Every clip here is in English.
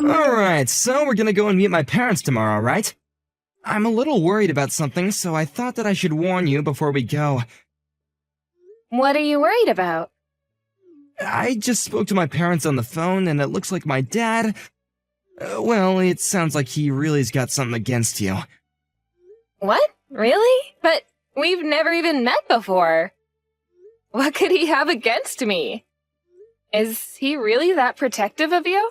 Alright, so we're gonna go and meet my parents tomorrow, right? I'm a little worried about something, so I thought that I should warn you before we go. What are you worried about? I just spoke to my parents on the phone, and it looks like my dad... well, it sounds like he really's got something against you. What? Really? But we've never even met before. What could he have against me? Is he really that protective of you?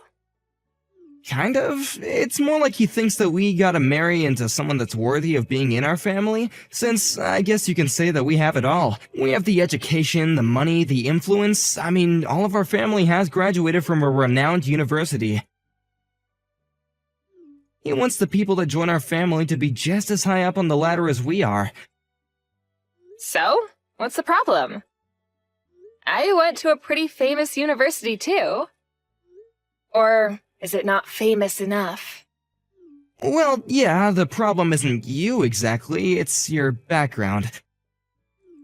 Kind of. It's more like he thinks that we gotta marry into someone that's worthy of being in our family, since I guess you can say that we have it all. We have the education, the money, the influence. I mean, all of our family has graduated from a renowned university. He wants the people that join our family to be just as high up on the ladder as we are. So? What's the problem? I went to a pretty famous university too. Or is it not famous enough? Well, yeah, the problem isn't you exactly, it's your background.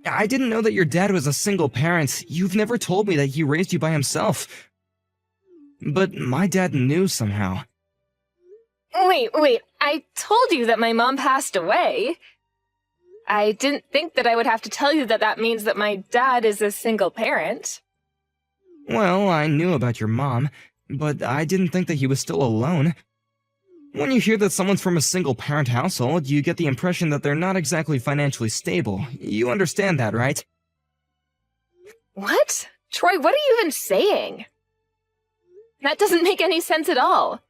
I didn't know that your dad was a single parent. You've never told me that he raised you by himself. But my dad knew somehow. Wait, I told you that my mom passed away. I didn't think that I would have to tell you that that means that my dad is a single parent. Well, I knew about your mom, but I didn't think that he was still alone. When you hear that someone's from a single-parent household, you get the impression that they're not exactly financially stable. You understand that, right? What? Troy, what are you even saying? That doesn't make any sense at all.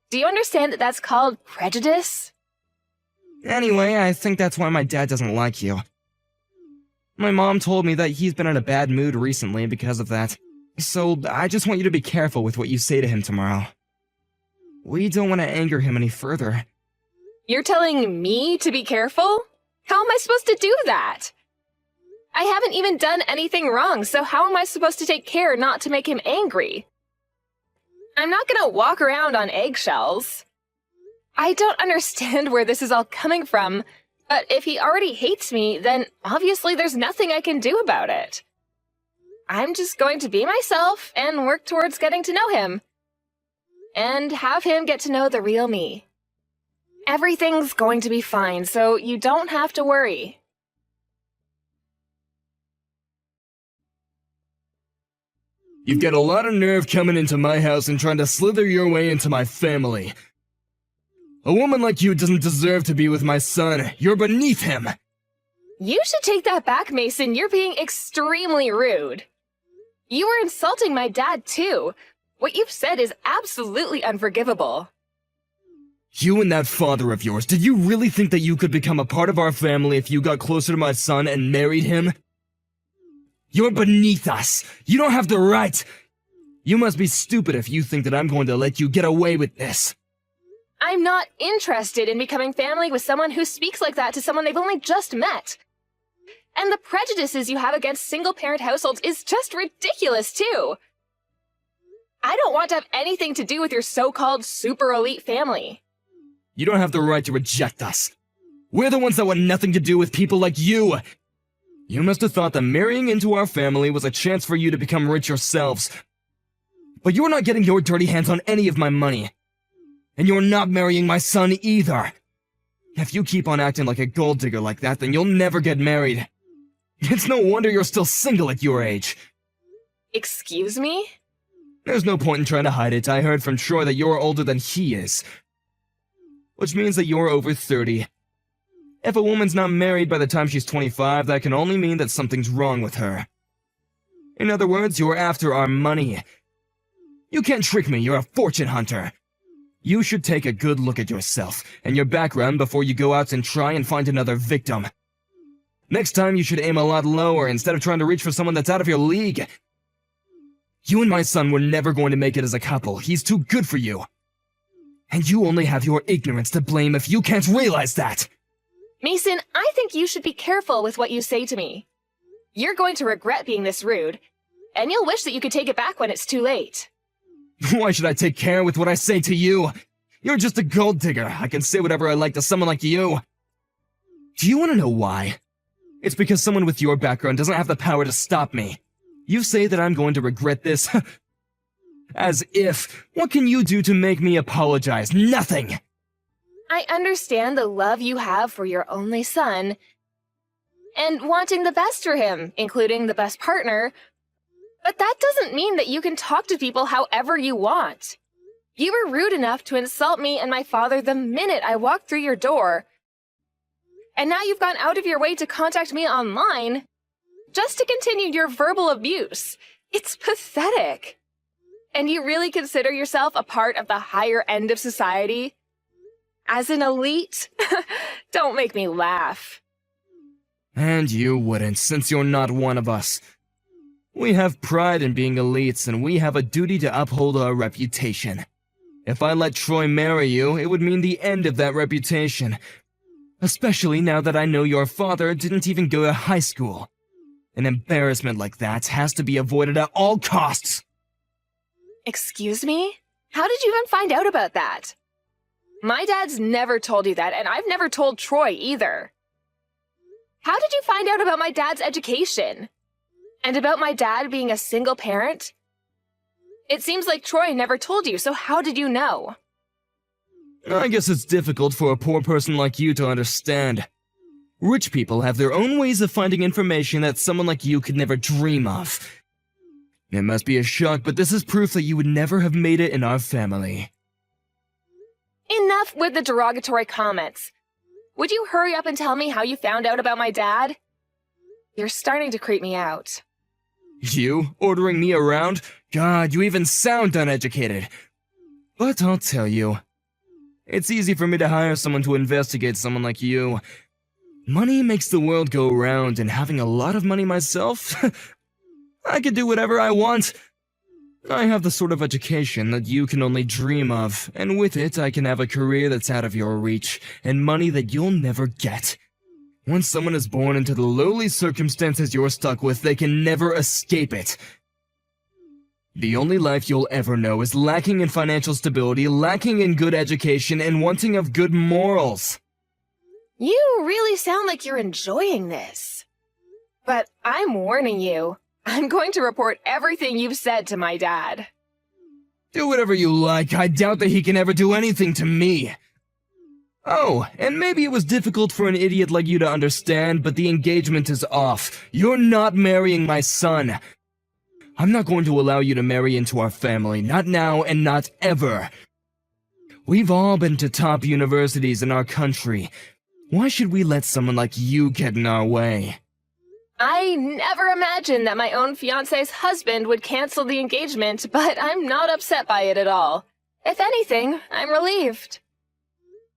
Do you understand that that's called prejudice? Anyway, I think that's why my dad doesn't like you. My mom told me that he's been in a bad mood recently because of that. So I just want you to be careful with what you say to him tomorrow. We don't want to anger him any further. You're telling me to be careful? How am I supposed to do that? I haven't even done anything wrong, so how am I supposed to take care not to make him angry? I'm not gonna walk around on eggshells. I don't understand where this is all coming from, but if he already hates me, then obviously there's nothing I can do about it. I'm just going to be myself and work towards getting to know him. And have him get to know the real me. Everything's going to be fine, so you don't have to worry. You've got a lot of nerve coming into my house and trying to slither your way into my family. A woman like you doesn't deserve to be with my son. You're beneath him. You should take that back, Mason. You're being extremely rude. You were insulting my dad, too. What you've said is absolutely unforgivable. You and that father of yours, did you really think that you could become a part of our family if you got closer to my son and married him? You're beneath us. You don't have the right. You must be stupid if you think that I'm going to let you get away with this. I'm not interested in becoming family with someone who speaks like that to someone they've only just met. And the prejudices you have against single-parent households is just ridiculous, too. I don't want to have anything to do with your so-called super elite family. You don't have the right to reject us. We're the ones that want nothing to do with people like you. You must have thought that marrying into our family was a chance for you to become rich yourselves. But you're not getting your dirty hands on any of my money. And you're not marrying my son either. If you keep on acting like a gold digger like that, then you'll never get married. It's no wonder you're still single at your age. Excuse me? There's no point in trying to hide it. I heard from Troy that you're older than he is. Which means that you're over 30. If a woman's not married by the time she's 25, that can only mean that something's wrong with her. In other words, you're after our money. You can't trick me, you're a fortune hunter. You should take a good look at yourself and your background before you go out and try and find another victim. Next time you should aim a lot lower instead of trying to reach for someone that's out of your league. You and my son were never going to make it as a couple. He's too good for you. And you only have your ignorance to blame if you can't realize that. Mason, I think you should be careful with what you say to me. You're going to regret being this rude, and you'll wish that you could take it back when it's too late. Why should I take care with what I say to you? You're just a gold digger. I can say whatever I like to someone like you. Do you want to know why? It's because someone with your background doesn't have the power to stop me. You say that I'm going to regret this. As if. What can you do to make me apologize? Nothing! I understand the love you have for your only son and wanting the best for him, including the best partner, but that doesn't mean that you can talk to people however you want. You were rude enough to insult me and my father the minute I walked through your door, and now you've gone out of your way to contact me online just to continue your verbal abuse. It's pathetic. And you really consider yourself a part of the higher end of society? As an elite? Don't make me laugh. And you wouldn't, since you're not one of us. We have pride in being elites, and we have a duty to uphold our reputation. If I let Troy marry you, it would mean the end of that reputation. Especially now that I know your father didn't even go to high school. An embarrassment like that has to be avoided at all costs. Excuse me? How did you even find out about that? My dad's never told you that, and I've never told Troy either. How did you find out about my dad's education? And about my dad being a single parent? It seems like Troy never told you, so how did you know? I guess it's difficult for a poor person like you to understand. Rich people have their own ways of finding information that someone like you could never dream of. It must be a shock, but this is proof that you would never have made it in our family. Enough with the derogatory comments. Would you hurry up and tell me how you found out about my dad? You're starting to creep me out. You? Ordering me around? God, you even sound uneducated. But I'll tell you. It's easy for me to hire someone to investigate someone like you. Money makes the world go round, and having a lot of money myself, I can do whatever I want. I have the sort of education that you can only dream of, and with it I can have a career that's out of your reach, and money that you'll never get. Once someone is born into the lowly circumstances you're stuck with, they can never escape it. The only life you'll ever know is lacking in financial stability, lacking in good education, and wanting of good morals. You really sound like you're enjoying this. But I'm warning you. I'm going to report everything you've said to my dad. Do whatever you like. I doubt that he can ever do anything to me. Oh, and maybe it was difficult for an idiot like you to understand, but the engagement is off. You're not marrying my son. I'm not going to allow you to marry into our family, not now and not ever. We've all been to top universities in our country. Why should we let someone like you get in our way? I never imagined that my own fiancé's husband would cancel the engagement, but I'm not upset by it at all. If anything, I'm relieved.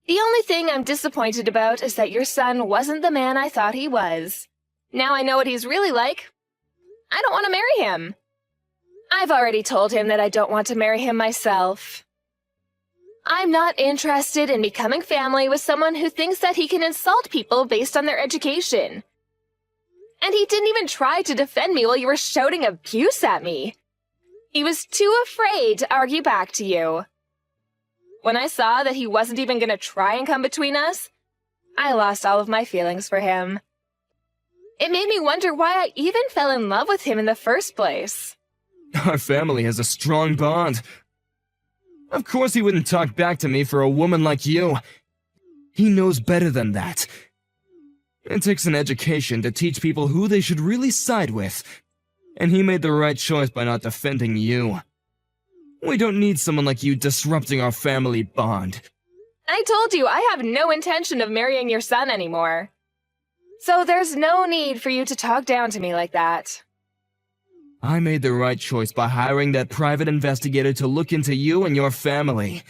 The only thing I'm disappointed about is that your son wasn't the man I thought he was. Now I know what he's really like. I don't want to marry him. I've already told him that I don't want to marry him myself. I'm not interested in becoming family with someone who thinks that he can insult people based on their education. And he didn't even try to defend me while you were shouting abuse at me. He was too afraid to argue back to you. When I saw that he wasn't even going to try and come between us, I lost all of my feelings for him. It made me wonder why I even fell in love with him in the first place. Our family has a strong bond. Of course he wouldn't talk back to me for a woman like you. He knows better than that. It takes an education to teach people who they should really side with, and he made the right choice by not defending you. We don't need someone like you disrupting our family bond. I told you I have no intention of marrying your son anymore. So there's no need for you to talk down to me like that. I made the right choice by hiring that private investigator to look into you and your family.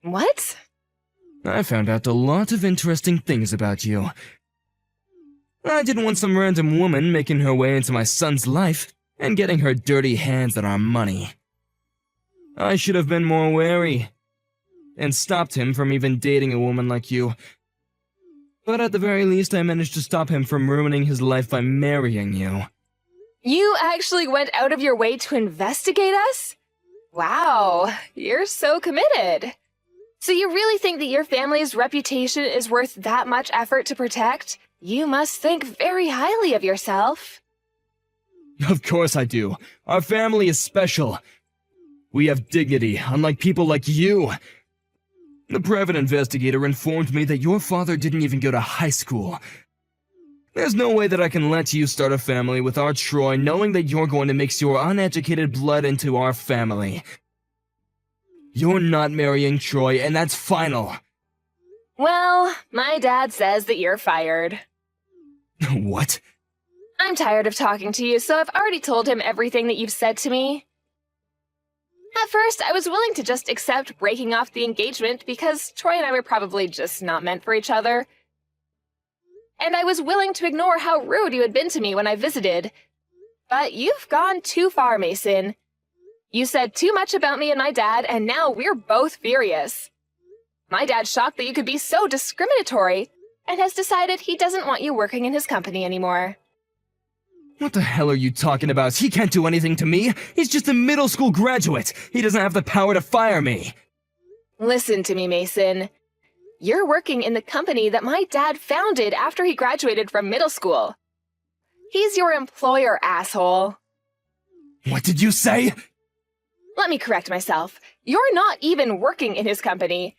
What? I found out a lot of interesting things about you. I didn't want some random woman making her way into my son's life and getting her dirty hands on our money. I should have been more wary and stopped him from even dating a woman like you. But at the very least, I managed to stop him from ruining his life by marrying you. You actually went out of your way to investigate us? Wow, you're so committed. So you really think that your family's reputation is worth that much effort to protect? You must think very highly of yourself. Of course I do. Our family is special. We have dignity, unlike people like you. The private investigator informed me that your father didn't even go to high school. There's no way that I can let you start a family with our Troy knowing that you're going to mix your uneducated blood into our family. You're not marrying Troy, and that's final. Well, my dad says that you're fired. What? I'm tired of talking to you, so I've already told him everything that you've said to me. At first, I was willing to just accept breaking off the engagement because Troy and I were probably just not meant for each other. And I was willing to ignore how rude you had been to me when I visited. But you've gone too far, Mason. You said too much about me and my dad, and now we're both furious. My dad's shocked that you could be so discriminatory, and has decided he doesn't want you working in his company anymore. What the hell are you talking about? He can't do anything to me. He's just a middle school graduate. He doesn't have the power to fire me. Listen to me, Mason. You're working in the company that my dad founded after he graduated from middle school. He's your employer, asshole. What did you say? Let me correct myself. You're not even working in his company.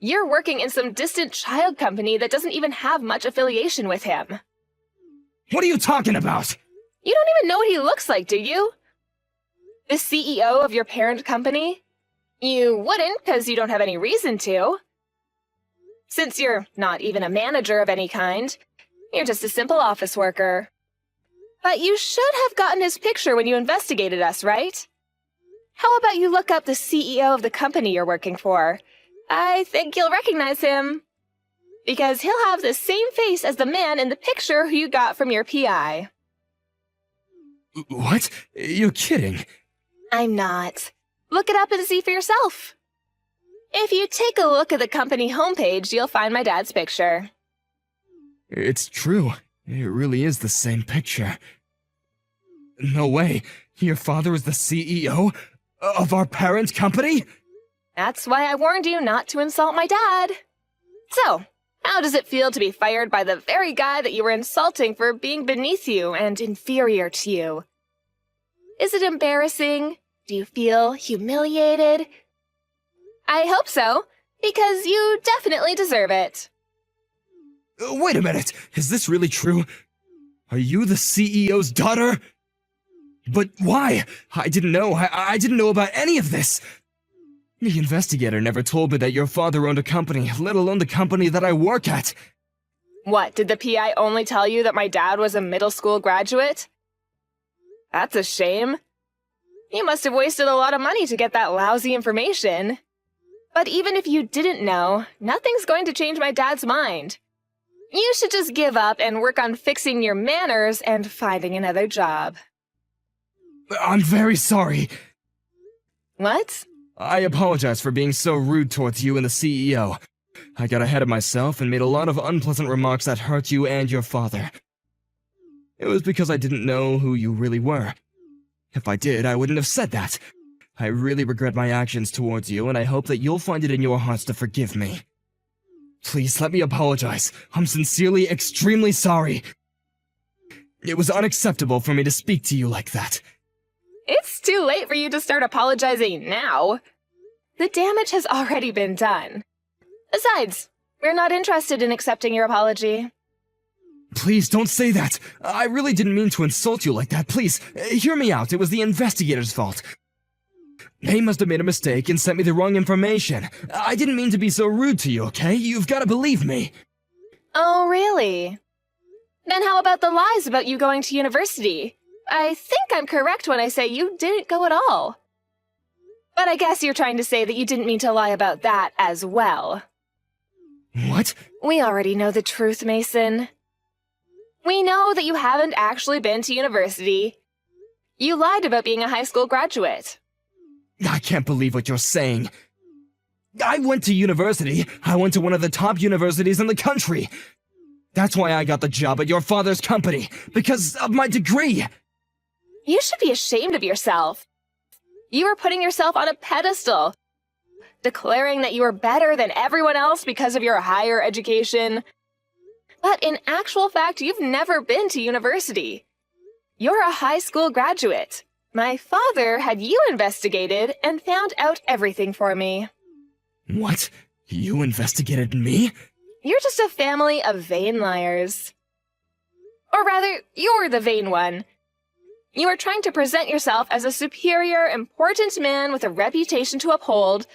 You're working in some distant child company that doesn't even have much affiliation with him. What are you talking about? You don't even know what he looks like, do you? The CEO of your parent company? You wouldn't, because you don't have any reason to. Since you're not even a manager of any kind, you're just a simple office worker. But you should have gotten his picture when you investigated us, right? How about you look up the CEO of the company you're working for? I think you'll recognize him. Because he'll have the same face as the man in the picture who you got from your PI. What? You're kidding. I'm not. Look it up and see for yourself. If you take a look at the company homepage, you'll find my dad's picture. It's true. It really is the same picture. No way. Your father is the CEO of our parent company? That's why I warned you not to insult my dad. So, how does it feel to be fired by the very guy that you were insulting for being beneath you and inferior to you? Is it embarrassing? Do you feel humiliated? I hope so, because you definitely deserve it. Wait a minute. Is this really true? Are you the CEO's daughter? But why? I didn't know. I didn't know about any of this. The investigator never told me that your father owned a company, let alone the company that I work at. What, did the PI only tell you that my dad was a middle school graduate? That's a shame. You must have wasted a lot of money to get that lousy information. But even if you didn't know, nothing's going to change my dad's mind. You should just give up and work on fixing your manners and finding another job. I'm very sorry. What? I apologize for being so rude towards you and the CEO. I got ahead of myself and made a lot of unpleasant remarks that hurt you and your father. It was because I didn't know who you really were. If I did, I wouldn't have said that. I really regret my actions towards you, and I hope that you'll find it in your hearts to forgive me. Please let me apologize. I'm sincerely extremely sorry. It was unacceptable for me to speak to you like that. It's too late for you to start apologizing now. The damage has already been done. Besides, we're not interested in accepting your apology. Please don't say that. I really didn't mean to insult you like that. Please, hear me out. It was the investigator's fault. They must have made a mistake and sent me the wrong information. I didn't mean to be so rude to you, okay? You've got to believe me. Oh, really? Then how about the lies about you going to university? I think I'm correct when I say you didn't go at all. But I guess you're trying to say that you didn't mean to lie about that as well. What? We already know the truth, Mason. We know that you haven't actually been to university. You lied about being a high school graduate. I can't believe what you're saying. I went to university. I went to one of the top universities in the country. That's why I got the job at your father's company, because of my degree. You should be ashamed of yourself. You were putting yourself on a pedestal, declaring that you were better than everyone else because of your higher education. But in actual fact, you've never been to university. You're a high school graduate, My father had you investigated and found out everything for me. What? You investigated me? You're just a family of vain liars. Or rather, you're the vain one. You are trying to present yourself as a superior, important man with a reputation to uphold,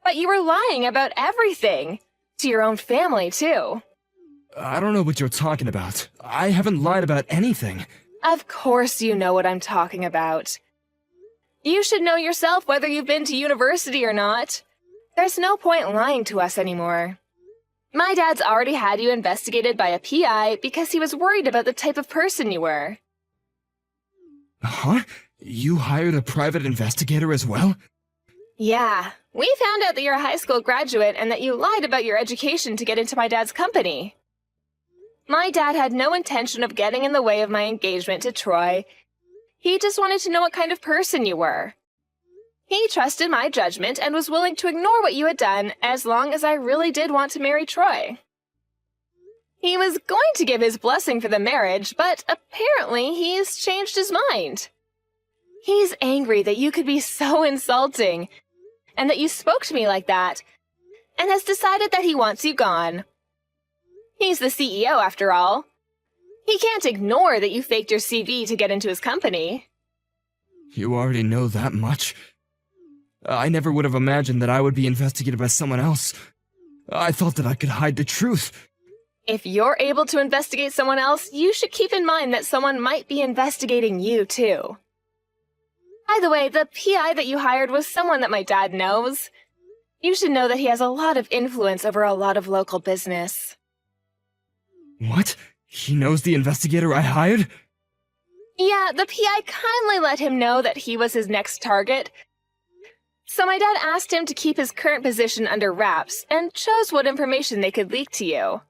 but you were lying about everything. To your own family, too. I don't know what you're talking about. I haven't lied about anything. Of course you know what I'm talking about. You should know yourself whether you've been to university or not. There's no point lying to us anymore. My dad's already had you investigated by a PI because he was worried about the type of person you were. Huh? You hired a private investigator as well? Yeah, we found out that you're a high school graduate and that you lied about your education to get into my dad's company. My dad had no intention of getting in the way of my engagement to Troy. He just wanted to know what kind of person you were. He trusted my judgment and was willing to ignore what you had done as long as I really did want to marry Troy. He was going to give his blessing for the marriage, but apparently he's changed his mind. He's angry that you could be so insulting, and that you spoke to me like that, and has decided that he wants you gone. He's the CEO, after all. He can't ignore that you faked your CV to get into his company. You already know that much? I never would have imagined that I would be investigated by someone else. I thought that I could hide the truth. If you're able to investigate someone else, you should keep in mind that someone might be investigating you, too. By the way, the PI that you hired was someone that my dad knows. You should know that he has a lot of influence over a lot of local business. What? He knows the investigator I hired? Yeah, the PI kindly let him know that he was his next target. So my dad asked him to keep his current position under wraps and chose what information they could leak to you.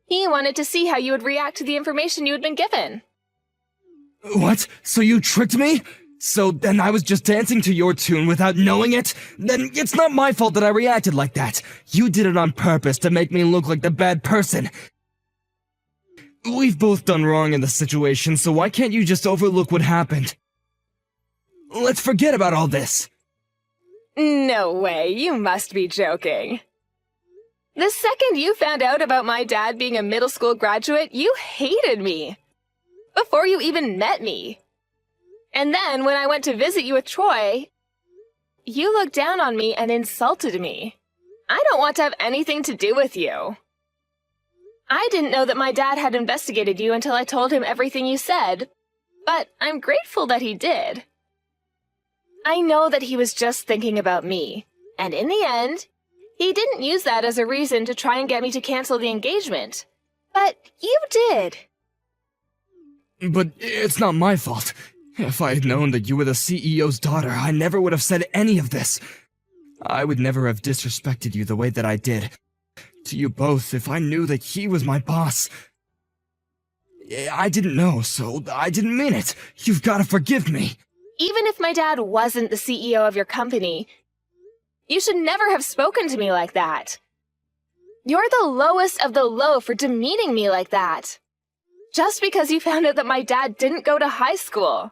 He wanted to see how you would react to the information you had been given. What? So you tricked me? So then I was just dancing to your tune without knowing it? Then it's not my fault that I reacted like that. You did it on purpose to make me look like the bad person. We've both done wrong in the situation, so why can't you just overlook what happened? Let's forget about all this. No way, you must be joking. The second you found out about my dad being a middle school graduate, you hated me. Before you even met me. And then when I went to visit you with Troy, you looked down on me and insulted me. I don't want to have anything to do with you. I didn't know that my dad had investigated you until I told him everything you said, but I'm grateful that he did. I know that he was just thinking about me, and in the end, he didn't use that as a reason to try and get me to cancel the engagement. But you did. But it's not my fault. If I had known that you were the CEO's daughter, I never would have said any of this. I would never have disrespected you the way that I did. To you both, if I knew that he was my boss. I didn't know, so I didn't mean it. You've got to forgive me. Even if my dad wasn't the CEO of your company, you should never have spoken to me like that. You're the lowest of the low for demeaning me like that. Just because you found out that my dad didn't go to high school.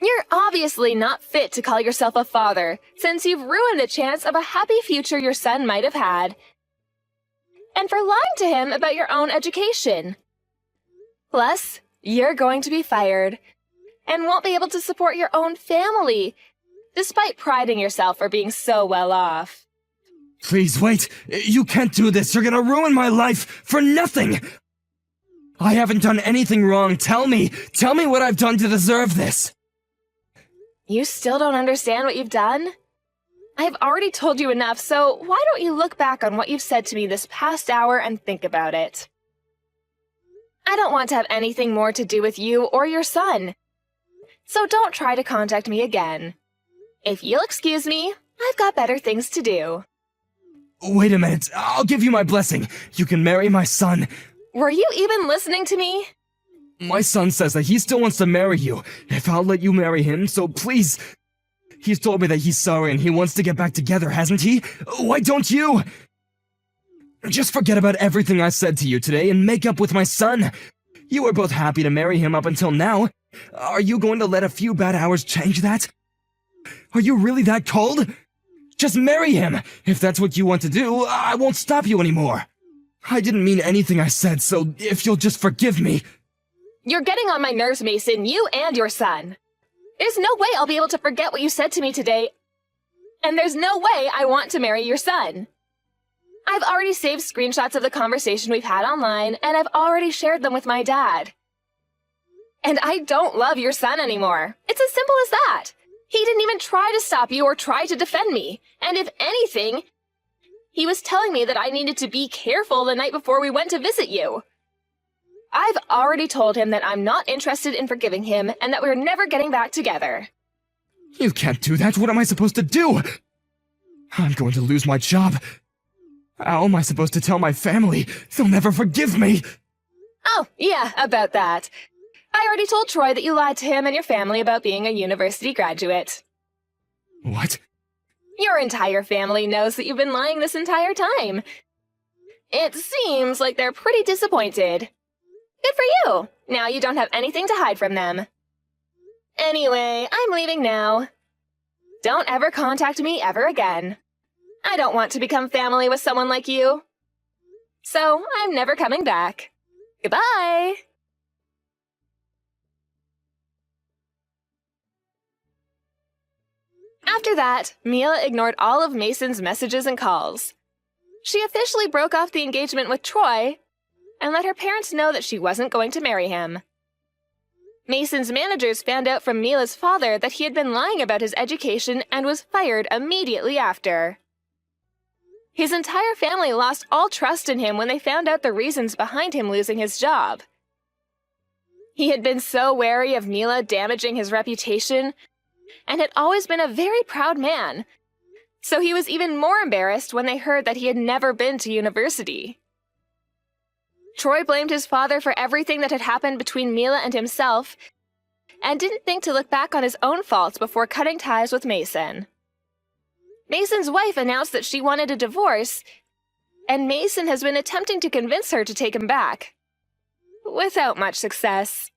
You're obviously not fit to call yourself a father, since you've ruined the chance of a happy future your son might have had. And for lying to him about your own education. Plus, you're going to be fired, and won't be able to support your own family, despite priding yourself for being so well off. Please wait. You can't do this. You're gonna ruin my life for nothing. I haven't done anything wrong. Tell me. Tell me what I've done to deserve this. You still don't understand what you've done? I've already told you enough, so why don't you look back on what you've said to me this past hour and think about it? I don't want to have anything more to do with you or your son. So don't try to contact me again. If you'll excuse me, I've got better things to do. Wait a minute. I'll give you my blessing. You can marry my son. Were you even listening to me? My son says that he still wants to marry you, if I'll let you marry him, so please. He's told me that he's sorry and he wants to get back together, hasn't he? Why don't you? Just forget about everything I said to you today and make up with my son. You were both happy to marry him up until now. Are you going to let a few bad hours change that? Are you really that cold? Just marry him! If that's what you want to do, I won't stop you anymore. I didn't mean anything I said, so if you'll just forgive me. You're getting on my nerves, Mason, you and your son. There's no way I'll be able to forget what you said to me today. And there's no way I want to marry your son. I've already saved screenshots of the conversation we've had online, and I've already shared them with my dad. And I don't love your son anymore. It's as simple as that. He didn't even try to stop you or try to defend me. And if anything, he was telling me that I needed to be careful the night before we went to visit you. I've already told him that I'm not interested in forgiving him and that we're never getting back together. You can't do that. What am I supposed to do? I'm going to lose my job. How am I supposed to tell my family? They'll never forgive me. Oh, yeah, about that. I already told Troy that you lied to him and your family about being a university graduate. What? Your entire family knows that you've been lying this entire time. It seems like they're pretty disappointed. Good for you! Now you don't have anything to hide from them. Anyway, I'm leaving now. Don't ever contact me ever again. I don't want to become family with someone like you. So, I'm never coming back. Goodbye! After that, Mila ignored all of Mason's messages and calls. She officially broke off the engagement with Troy and let her parents know that she wasn't going to marry him. Mason's managers found out from Mila's father that he had been lying about his education and was fired immediately after. His entire family lost all trust in him when they found out the reasons behind him losing his job. He had been so wary of Mila damaging his reputation and had always been a very proud man, so he was even more embarrassed when they heard that he had never been to university. Troy blamed his father for everything that had happened between Mila and himself, and didn't think to look back on his own faults before cutting ties with Mason. Mason's wife announced that she wanted a divorce, and Mason has been attempting to convince her to take him back, without much success.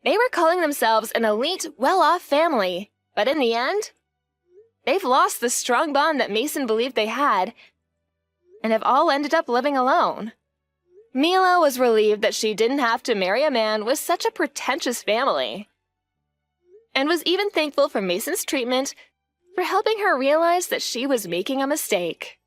They were calling themselves an elite, well-off family, but in the end, they've lost the strong bond that Mason believed they had, and have all ended up living alone. Mila was relieved that she didn't have to marry a man with such a pretentious family, and was even thankful for Mason's treatment for helping her realize that she was making a mistake.